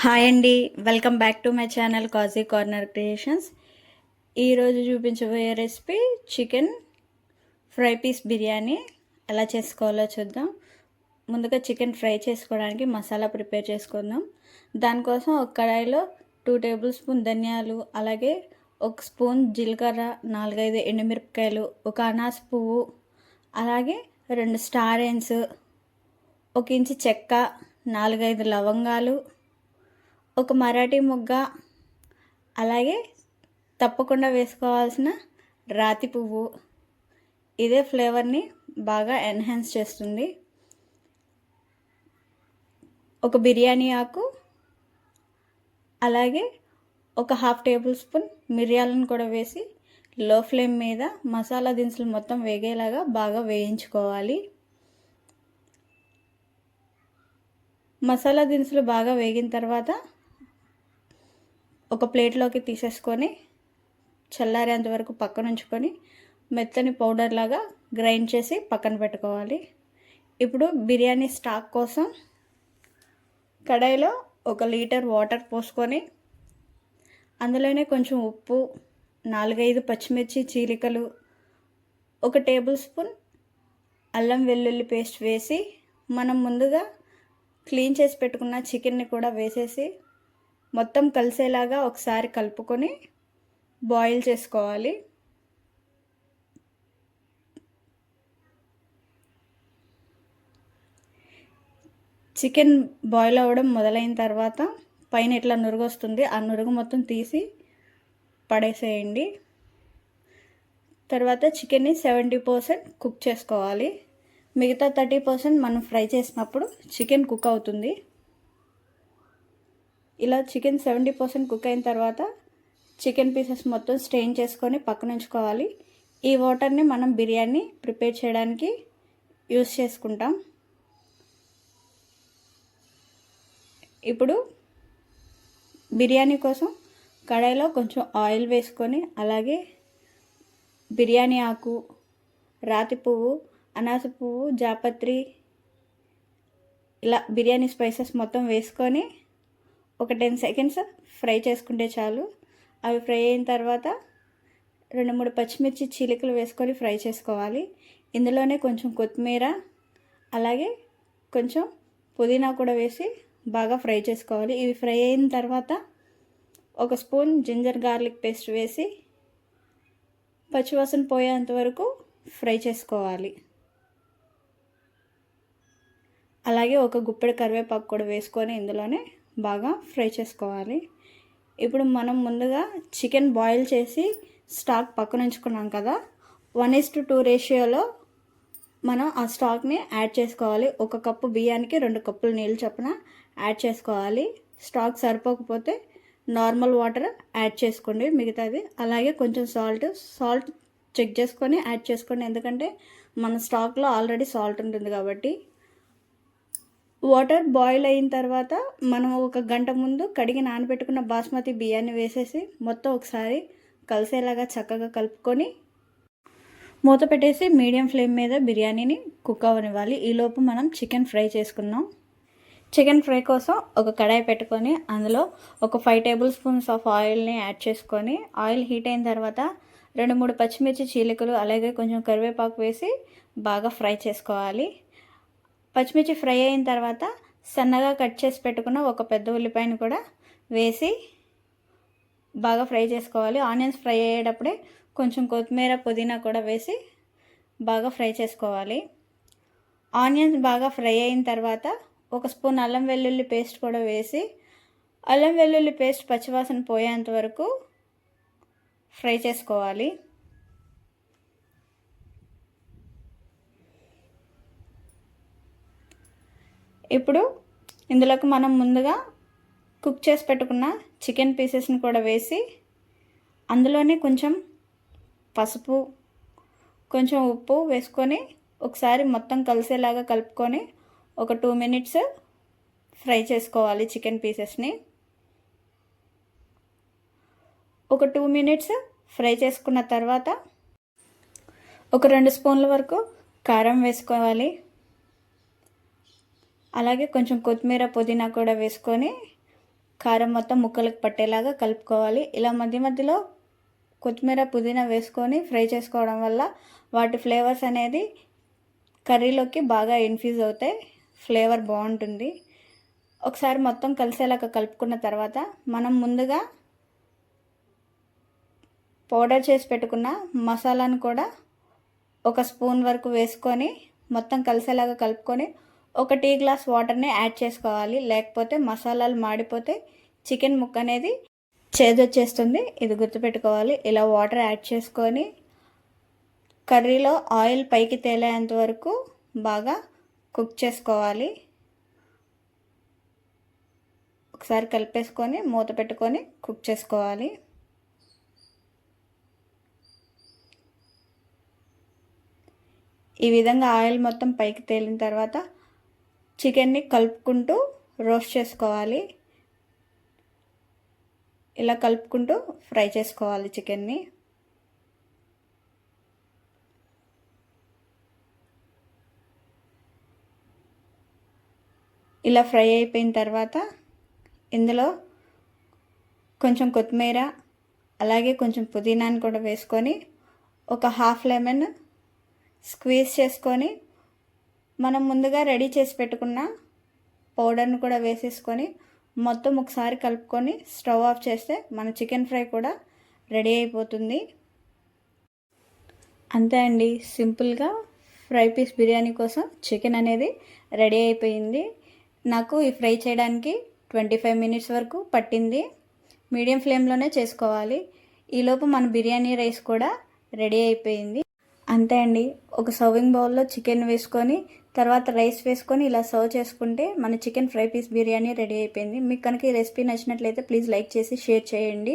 Hi అండి, welcome back to my channel Kazi corner creations. ఈరోజు చూపించబోయే recipe chicken fry piece biryani ఎలా చేసుకోవాలో చూద్దాం. ముందుగా చికెన్ ఫ్రై చేసుకోవడానికి మసాలా ప్రిపేర్ చేసుకుందాం. దానికోసం ఒక కడాయిలో 2 టేబుల్ స్పూన్ ధనియాలు, అలాగే 1 స్పూన్ జీలకర్ర, 4-5 ఎండుమిరపకాయలు, 1 అనాస పువ్వు, అలాగే 2 స్టార్ ఎన్స్, 1 ఇంచు చెక్క, 4-5 లవంగాలు, ఒక మరాఠీ మొగ్గ, అలాగే తప్పకుండా వేసుకోవాల్సిన రాతి పువ్వు. ఇదే ఫ్లేవర్ని బాగా ఎన్హాన్స్ చేస్తుంది. ఒక బిర్యానీ ఆకు, అలాగే ఒక 1/2 టేబుల్ స్పూన్ మిరియాలను కూడా వేసి లో ఫ్లేమ్ మీద మసాలా దినుసులు మొత్తం వేగేలాగా బాగా వేయించుకోవాలి. మసాలా దినుసులు బాగా వేగిన తర్వాత ఒక ప్లేట్లోకి తీసేసుకొని చల్లారేంత వరకు పక్కన ఉంచుకొని మెత్తని పౌడర్ లాగా గ్రైండ్ చేసి పక్కన పెట్టుకోవాలి. ఇప్పుడు బిర్యానీ స్టాక్ కోసం కడాయిలో 1 లీటర్ వాటర్ పోసుకొని అందులోనే కొంచెం ఉప్పు, 4-5 పచ్చిమిర్చి చీలికలు, 1 టేబుల్ స్పూన్ అల్లం వెల్లుల్లి పేస్ట్ వేసి మనం ముందుగా క్లీన్ చేసి పెట్టుకున్న చికెన్ని కూడా వేసేసి మొత్తం కలిసేలాగా ఒకసారి కలుపుకొని బాయిల్ చేసుకోవాలి. చికెన్ బాయిల్ అవ్వడం మొదలైన తర్వాత పైన ఇట్లా నురుగు వస్తుంది. ఆ నురుగు మొత్తం తీసి పడేసేయండి. తర్వాత చికెన్ని 70% కుక్ చేసుకోవాలి. మిగతా 30% మనం ఫ్రై చేసినప్పుడు చికెన్ కుక్ అవుతుంది. ఇలా చికెన్ 70% కుక్ అయిన తర్వాత చికెన్ పీసెస్ మొత్తం స్ట్రెయిన్ చేసుకొని పక్కన ఉంచుకోవాలి. ఈ వాటర్ని మనం బిర్యానీ ప్రిపేర్ చేయడానికి యూస్ చేసుకుంటాం. ఇప్పుడు బిర్యానీ కోసం కడాయిలో కొంచెం ఆయిల్ వేసుకొని అలాగే బిర్యానీ ఆకు, రాతి పువ్వు, అనాస పువ్వు, జాపత్రి, ఇలా బిర్యానీ స్పైసెస్ మొత్తం వేసుకొని ఒక 10 సెకండ్స్ ఫ్రై చేసుకుంటే చాలు. అవి ఫ్రై అయిన తర్వాత 2-3 పచ్చిమిర్చి చీలికలు వేసుకొని ఫ్రై చేసుకోవాలి. ఇందులోనే కొంచెం కొత్తిమీర, అలాగే కొంచెం పుదీనా కూడా వేసి బాగా ఫ్రై చేసుకోవాలి. ఇవి ఫ్రై అయిన తర్వాత 1 స్పూన్ జింజర్ గార్లిక్ పేస్ట్ వేసి పచ్చివాసన పోయేంత వరకు ఫ్రై చేసుకోవాలి. అలాగే 1 గుప్పెడు కరివేపాకు కూడా వేసుకొని ఇందులోనే బాగా ఫ్రై చేసుకోవాలి. ఇప్పుడు మనం ముందుగా చికెన్ బాయిల్ చేసి స్టాక్ పక్కన ఉంచుకున్నాం కదా, 1:2 రేషియోలో మనం ఆ స్టాక్ని యాడ్ చేసుకోవాలి. 1 కప్పు బియ్యానికి 2 కప్పులు నీళ్ళు చొప్పున యాడ్ చేసుకోవాలి. స్టాక్ సరిపోకపోతే నార్మల్ వాటర్ యాడ్ చేసుకోండి మిగతాది. అలాగే కొంచెం సాల్ట్ చెక్ చేసుకొని యాడ్ చేసుకోండి, ఎందుకంటే మన స్టాక్లో ఆల్రెడీ సాల్ట్ ఉంటుంది కాబట్టి. వాటర్ బాయిల్ అయిన తర్వాత మనం 1 గంట ముందు కడిగి నానబెట్టుకున్న బాస్మతి బియ్యాన్ని వేసేసి మొత్తం ఒకసారి కలిసేలాగా చక్కగా కలుపుకొని మూత పెట్టేసి మీడియం ఫ్లేమ్ మీద బిర్యానీని కుక్ అవ్వనివ్వాలి. ఈలోపు మనం చికెన్ ఫ్రై చేసుకుందాం. చికెన్ ఫ్రై కోసం ఒక కడాయి పెట్టుకొని అందులో ఒక 5 టేబుల్ స్పూన్స్ ఆఫ్ ఆయిల్ని యాడ్ చేసుకొని ఆయిల్ హీట్ అయిన తర్వాత 2-3 పచ్చిమిర్చి చీలికలు, అలాగే కొంచెం కరివేపాకు వేసి బాగా ఫ్రై చేసుకోవాలి. పచ్చిమిర్చి ఫ్రై అయిన తర్వాత సన్నగా కట్ చేసి పెట్టుకున్న 1 పెద్ద ఉల్లిపాయను కూడా వేసి బాగా ఫ్రై చేసుకోవాలి. ఆనియన్స్ ఫ్రై అయ్యేటప్పుడే కొంచెం కొత్తిమీర, పుదీనా కూడా వేసి బాగా ఫ్రై చేసుకోవాలి. ఆనియన్స్ బాగా ఫ్రై అయిన తర్వాత 1 స్పూన్ అల్లం వెల్లుల్లి పేస్ట్ కూడా వేసి అల్లం వెల్లుల్లి పేస్ట్ పచ్చివాసన పోయేంత వరకు ఫ్రై చేసుకోవాలి. ఇప్పుడు ఇందులోకి మనం ముందుగా కుక్ చేసి పెట్టుకున్న చికెన్ పీసెస్ని కూడా వేసి అందులోనే కొంచెం పసుపు, కొంచెం ఉప్పు వేసుకొని ఒకసారి మొత్తం కలిసేలాగా కలుపుకొని ఒక 2 మినిట్స్ ఫ్రై చేసుకోవాలి. చికెన్ పీసెస్ని ఒక 2 మినిట్స్ ఫ్రై చేసుకున్న తర్వాత ఒక 2 స్పూన్ల వరకు కారం వేసుకోవాలి. అలాగే కొంచెం కొత్తిమీర పుదీనా కూడా వేసుకొని కారం మొత్తం ముక్కలకు పట్టేలాగా కలుపుకోవాలి. ఇలా మధ్య మధ్యలో కొత్తిమీర పుదీనా వేసుకొని ఫ్రై చేసుకోవడం వల్ల వాటి ఫ్లేవర్స్ అనేది కర్రీలోకి బాగా ఇన్ఫ్యూజ్ అవుతాయి, ఫ్లేవర్ బాగుంటుంది. ఒకసారి మొత్తం కలిసేలాగా కలుపుకున్న తర్వాత మనం ముందుగా పౌడర్ చేసి పెట్టుకున్న మసాలాను కూడా ఒక స్పూన్ వరకు వేసుకొని మొత్తం కలిసేలాగా కలుపుకొని ఒక టీ గ్లాస్ వాటర్ని యాడ్ చేసుకోవాలి. లేకపోతే మసాలాలు మాడిపోతే చికెన్ ముక్క అనేది చేదొచ్చేస్తుంది, ఇది గుర్తుపెట్టుకోవాలి. ఇలా వాటర్ యాడ్ చేసుకొని కర్రీలో ఆయిల్ పైకి తేలేంత వరకు బాగా కుక్ చేసుకోవాలి. ఒకసారి కలిపేసుకొని మూత పెట్టుకొని కుక్ చేసుకోవాలి. ఈ విధంగా ఆయిల్ మొత్తం పైకి తేలిన తర్వాత చికెన్ని కలుపుకుంటూ రోస్ట్ చేసుకోవాలి. ఇలా కలుపుకుంటూ ఫ్రై చేసుకోవాలి చికెన్ని. ఇలా ఫ్రై అయిపోయిన తర్వాత ఇందులో కొంచెం కొత్తిమీర అలాగే కొంచెం పుదీనాని కూడా వేసుకొని ఒక హాఫ్ లెమన్ స్క్వీజ్ చేసుకొని మనం ముందుగా రెడీ చేసి పెట్టుకున్న పౌడర్ని కూడా వేసేసుకొని మొత్తం ఒకసారి కలుపుకొని స్టవ్ ఆఫ్ చేస్తే మన చికెన్ ఫ్రై కూడా రెడీ అయిపోతుంది. అంతే అండి, సింపుల్గా ఫ్రై పీస్ బిర్యానీ కోసం చికెన్ అనేది రెడీ అయిపోయింది. నాకు ఈ ఫ్రై చేయడానికి 25 మినిట్స్ వరకు పట్టింది. మీడియం ఫ్లేమ్లోనే చేసుకోవాలి. ఈలోపు మన బిర్యానీ రైస్ కూడా రెడీ అయిపోయింది. అంతే అండి, ఒక సర్వింగ్ బౌల్లో చికెన్ వేసుకొని తర్వాత రైస్ వేసుకొని ఇలా సర్వ్ చేసుకుంటే మన chicken fry piece biryani ready అయిపోయింది. మీకు కనుక ఈ రెసిపీ నచ్చినట్లయితే ప్లీజ్ లైక్ చేసి షేర్ చేయండి.